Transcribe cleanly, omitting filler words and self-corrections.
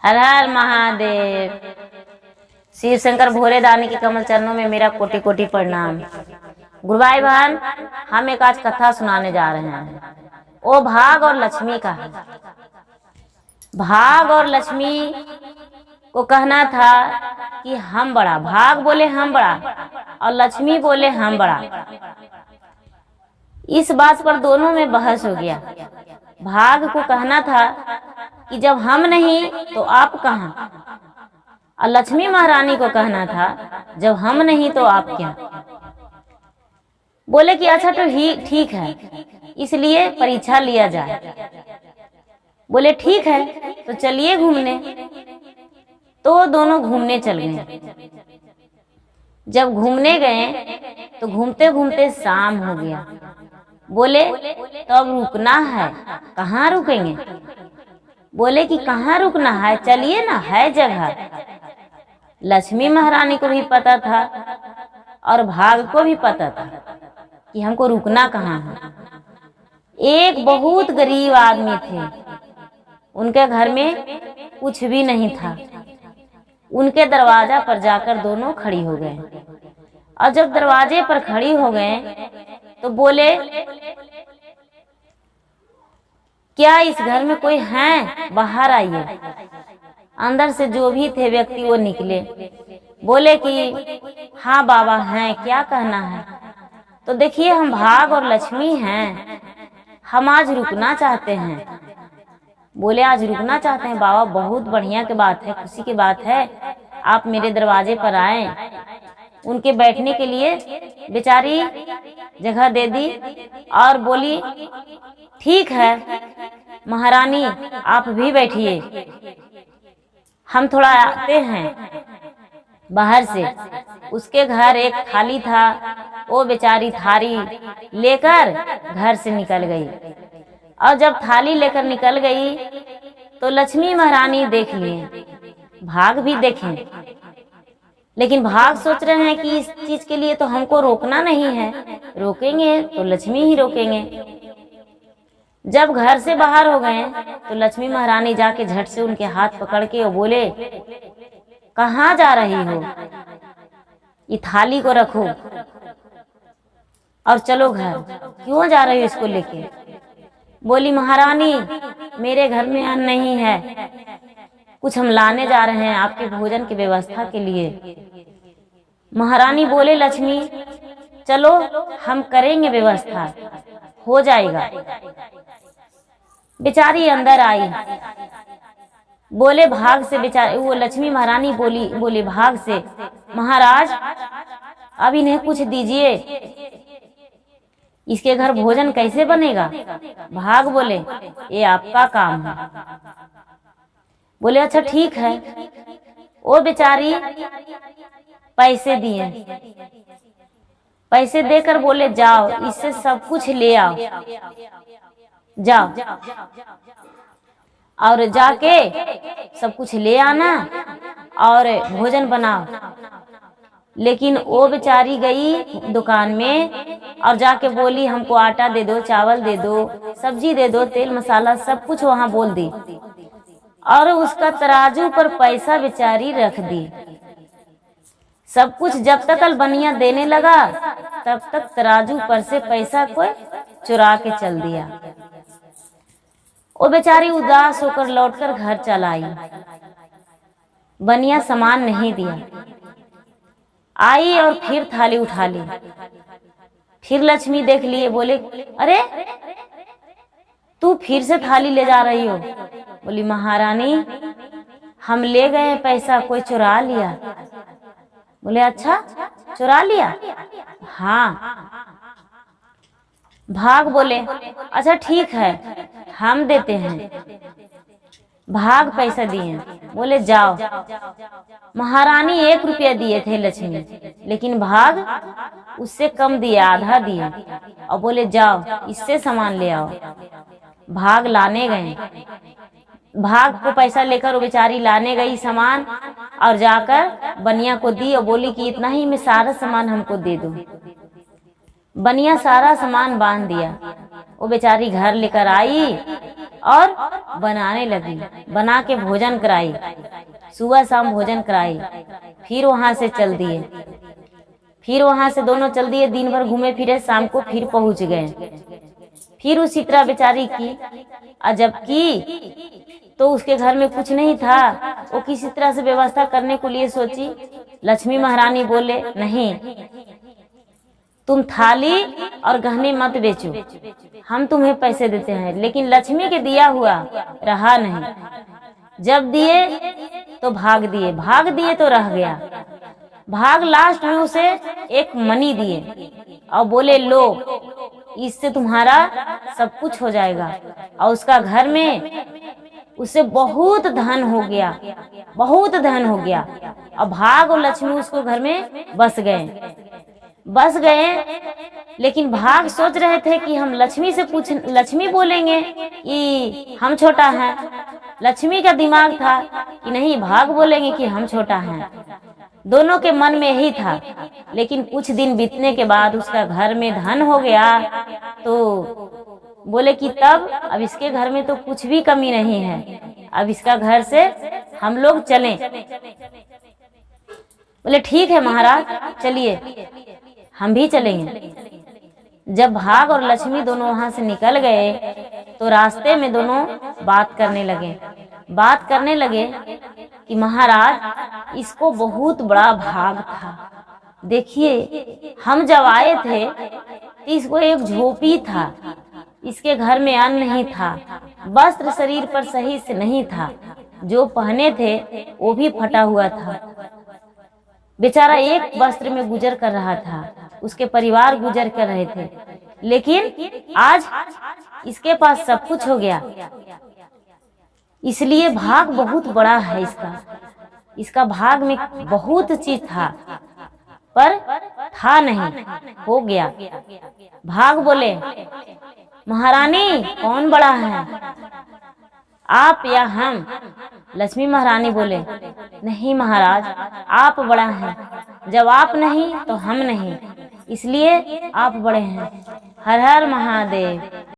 हर हर महादेव। शिव शंकर भोले दानी के कमल चरणों में मेरा कोटि कोटि प्रणाम। गुरु भाई बहन, हम एक आज कथा सुनाने जा रहे हैं। वो भाग और लक्ष्मी का है। भाग और लक्ष्मी को कहना था कि हम बड़ा। भाग बोले हम बड़ा और लक्ष्मी बोले हम बड़ा। इस बात पर दोनों में बहस हो गया। भाग को कहना था कि जब हम नहीं तो आप कहाँ, और लक्ष्मी महारानी को कहना था जब हम नहीं तो आप क्या। बोले कि अच्छा तो ठीक है, इसलिए परीक्षा लिया जाए। बोले ठीक है तो चलिए घूमने। तो दोनों घूमने चल गए। जब घूमने गए तो घूमते घूमते शाम हो गया। बोले तो अब रुकना है, कहाँ रुकेंगे। बोले कि कहाँ रुकना है, चलिए ना, है जगह। लक्ष्मी महारानी को भी पता था और भाग को भी पता था कि हमको रुकना कहाँ है। एक बहुत गरीब आदमी थे, उनके घर में कुछ भी नहीं था। उनके दरवाजा पर जाकर दोनों खड़ी हो गए। और जब दरवाजे पर खड़ी हो गए तो बोले क्या इस घर में कोई है, बाहर आइए। अंदर से जो भी थे व्यक्ति वो निकले। बोले कि हाँ बाबा हैं, क्या कहना है। तो देखिए हम भाग और लक्ष्मी हैं, हम आज रुकना चाहते हैं। बोले आज रुकना चाहते हैं बाबा, बहुत बढ़िया की बात है, खुशी की बात है, आप मेरे दरवाजे पर आए। उनके बैठने के लिए बेचारी जगह दे दी और बोली ठीक है महारानी, आप भी बैठिए, हम थोड़ा आते हैं बाहर से। उसके घर एक थाली था, वो बेचारी थाली लेकर घर से निकल गई। और जब थाली लेकर निकल गई तो लक्ष्मी महारानी देख लिए, भाग भी देखें। लेकिन भाग सोच रहे हैं कि इस चीज के लिए तो हमको रोकना नहीं है, रोकेंगे तो लक्ष्मी ही रोकेंगे। जब घर से बाहर हो गए तो लक्ष्मी महारानी जाके झट से उनके हाथ पकड़ के बोले कहाँ जा रही हो, ये थाली को रखो और चलो घर। क्यों जा रही हो इसको लेके। बोली महारानी मेरे घर में अन्न नहीं है, कुछ हम लाने जा रहे हैं आपके भोजन की व्यवस्था के लिए। महारानी बोले लक्ष्मी चलो हम करेंगे व्यवस्था, हो जाएगा। बेचारी अंदर आई। बोले भाग से, बेचारी वो लक्ष्मी महारानी बोली भाग से महाराज अब इन्हें कुछ दीजिए, इसके घर भोजन कैसे बनेगा। भाग बोले ये आपका काम है। बोले अच्छा ठीक है। वो बेचारी पैसे दिए, पैसे देकर बोले जाओ इससे सब कुछ ले आओ, जाओ और जाके सब कुछ ले आना और भोजन बनाओ। लेकिन वो बेचारी गई दुकान में और जाके बोली हमको आटा दे दो, चावल दे दो, सब्जी दे दो, तेल मसाला सब कुछ वहां बोल दी। और उसका तराजू पर पैसा बेचारी रख दी। सब कुछ जब तक बनिया देने लगा तब तक तराजू पर से पैसा कोई चुरा के चल दिया। वो बेचारी उदास होकर लौटकर घर चल आई। बनिया सामान नहीं दिया। आई और फिर थाली उठा ली। फिर लक्ष्मी देख लिए, बोले अरे तू फिर से थाली ले जा रही हो। बोली महारानी हम ले गए पैसा, कोई चुरा लिया। बोले अच्छा चुरा लिया। हाँ। भाग बोले अच्छा ठीक है हम देते हैं। भाग पैसा दिए। बोले जाओ। महारानी 1 रुपया दिए थे लक्ष्मी, लेकिन भाग उससे कम दिए, आधा दिए और बोले जाओ इससे सामान ले आओ। भाग लाने गए। भाग को पैसा लेकर वो बेचारी लाने गई सामान और जाकर बनिया को दी और बोली कि इतना ही में सारा सामान हमको दे दो। बनिया सारा सामान बांध दिया। वो बेचारी घर लेकर आई और बनाने लगी, बना के भोजन कराई, सुबह शाम भोजन कराई। फिर वहां से चल दिए, फिर वहां से दोनों चल दिए, दिन भर घूमे फिरे, शाम को फिर पहुंच गए। फिर उसी तरह बेचारी की, और जब की तो उसके घर में कुछ नहीं था। वो किसी तरह से व्यवस्था करने को लिए सोची। लक्ष्मी महारानी बोले, नहीं, तुम थाली और गहने मत बेचो, हम तुम्हें पैसे देते हैं। लेकिन लक्ष्मी के दिया हुआ रहा नहीं। जब दिए तो भाग दिए, भाग दिए तो रह गया। भाग लास्ट में उसे एक मणि दिए और बोले, लो, इससे तुम्हारा सब कुछ हो जाएगा। और उसका घर में उससे बहुत धन हो गया, बहुत धन हो गया। और भाग और लक्ष्मी उसको घर में बस गए। लेकिन भाग सोच रहे थे कि हम लक्ष्मी से लक्ष्मी बोलेंगे कि हम छोटा हैं। लक्ष्मी का दिमाग था कि नहीं, भाग बोलेंगे कि हम छोटा हैं। दोनों के मन में यही था। लेकिन कुछ दिन बीतने के बाद उसका घर में धन हो गया, तो बोले कि तब अब इसके घर में तो कुछ भी कमी नहीं है, अब इसका घर से हम लोग चलें। बोले ठीक है महाराज, चलिए, हम भी चलेंगे। जब भाग और लक्ष्मी दोनों वहां से निकल गए तो रास्ते में दोनों बात करने लगे कि महाराज, इसको बहुत बड़ा भाग था। देखिए, हम जब आए थे तो इसको एक झोपड़ी था, इसके घर में अन्न नहीं था, वस्त्र शरीर पर सही से नहीं था, जो पहने थे वो भी फटा हुआ था। बेचारा एक वस्त्र में गुजर कर रहा था, उसके परिवार गुजर कर रहे थे। लेकिन आज इसके पास सब कुछ हो गया, इसलिए भाग बहुत बड़ा है इसका भाग में बहुत चीज था, पर था नहीं, हो गया। भाग बोले, महारानी कौन बड़ा है, आप या हम? लक्ष्मी महारानी बोले, नहीं महाराज, आप बड़ा हैं। जब आप नहीं तो हम नहीं, इसलिए आप बड़े हैं। हर हर महादेव।